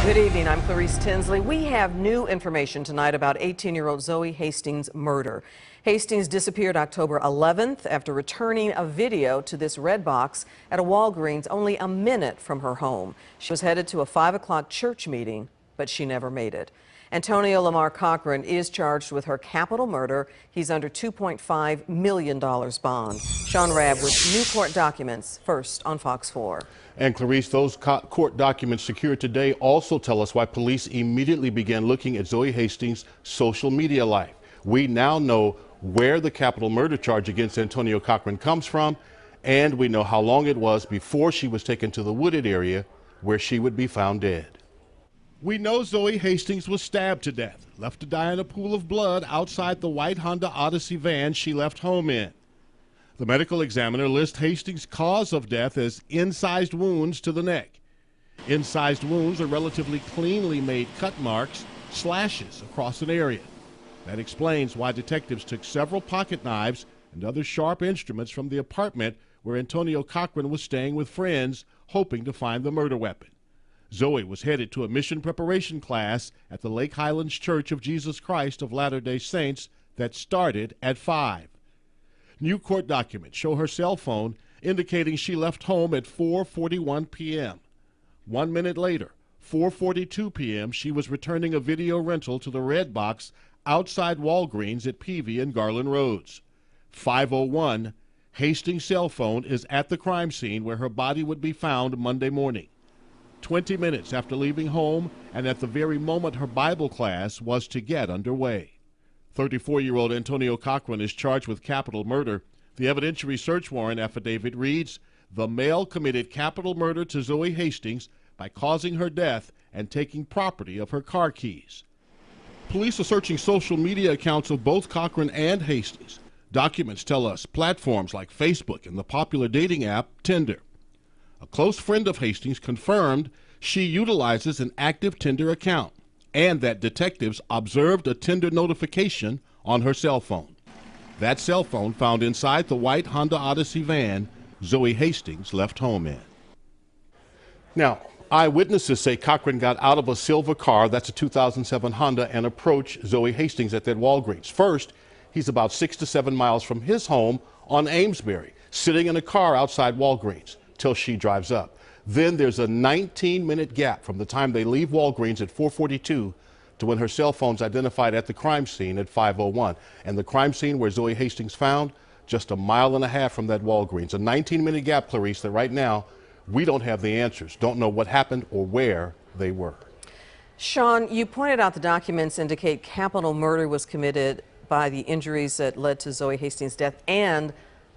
Good evening. I'm Clarice Tinsley. We have new information tonight about 18-year-old Zoe Hastings' murder. Hastings disappeared October 11th after returning a video to this red box at a Walgreens only a minute from her home. She was headed to a 5 o'clock church meeting, but she never made it. Antonio Lamar Cochran is charged with her capital murder. He's under $2.5 million bond. Sean Rabb with new court documents, first on Fox 4. And Clarice, those court documents secured today also tell us why police immediately began looking at Zoe Hastings' social media life. We now know where the capital murder charge against Antonio Cochran comes from, and we know how long it was before she was taken to the wooded area where she would be found dead. We know Zoe Hastings was stabbed to death, left to die in a pool of blood outside the white Honda Odyssey van she left home in. The medical examiner lists Hastings' cause of death as incised wounds to the neck. Incised wounds are relatively cleanly made cut marks, slashes across an area. That explains why detectives took several pocket knives and other sharp instruments from the apartment where Antonio Cochran was staying with friends, hoping to find the murder weapon. Zoe was headed to a mission preparation class at the Lake Highlands Church of Jesus Christ of Latter-day Saints that started at 5. New court documents show her cell phone indicating she left home at 4:41 p.m. 1 minute later, 4:42 p.m., she was returning a video rental to the red box outside Walgreens at Peavy and Garland Roads. 5:01, Hastings' cell phone is at the crime scene where her body would be found Monday morning. 20 minutes after leaving home and at the very moment her Bible class was to get underway. 34-year-old Antonio Cochran is charged with capital murder. The evidentiary search warrant affidavit reads, "The male committed capital murder to Zoe Hastings by causing her death and taking property of her car keys." Police are searching social media accounts of both Cochran and Hastings. Documents tell us platforms like Facebook and the popular dating app Tinder. A close friend of Hastings confirmed she utilizes an active Tinder account and that detectives observed a Tinder notification on her cell phone. That cell phone found inside the white Honda Odyssey van Zoe Hastings left home in. Now, eyewitnesses say Cochran got out of a silver car, that's a 2007 Honda, and approached Zoe Hastings at that Walgreens. First, he's about 6 to 7 miles from his home on Amesbury, sitting in a car outside Walgreens till she drives up. Then there's a 19-minute gap from the time they leave Walgreens at 4:42 to when her cell phone's identified at the crime scene at 5:01. And the crime scene where Zoe Hastings found, just a mile and a half from that Walgreens. A 19-minute gap, Clarice, that right now we don't have the answers, don't know what happened or where they were. Sean, you pointed out the documents indicate capital murder was committed by the injuries that led to Zoe Hastings' death, and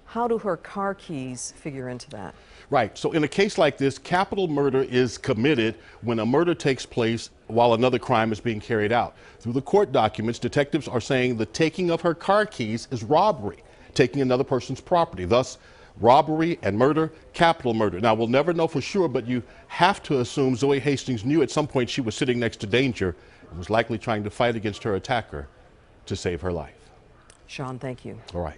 how do her car keys figure into that? Right. So in a case like this, capital murder is committed when a murder takes place while another crime is being carried out. Through the court documents, detectives are saying the taking of her car keys is robbery, taking another person's property. Thus, robbery and murder, capital murder. Now, we'll never know for sure, but you have to assume Zoe Hastings knew at some point she was sitting next to danger and was likely trying to fight against her attacker to save her life. Sean, thank you. All right.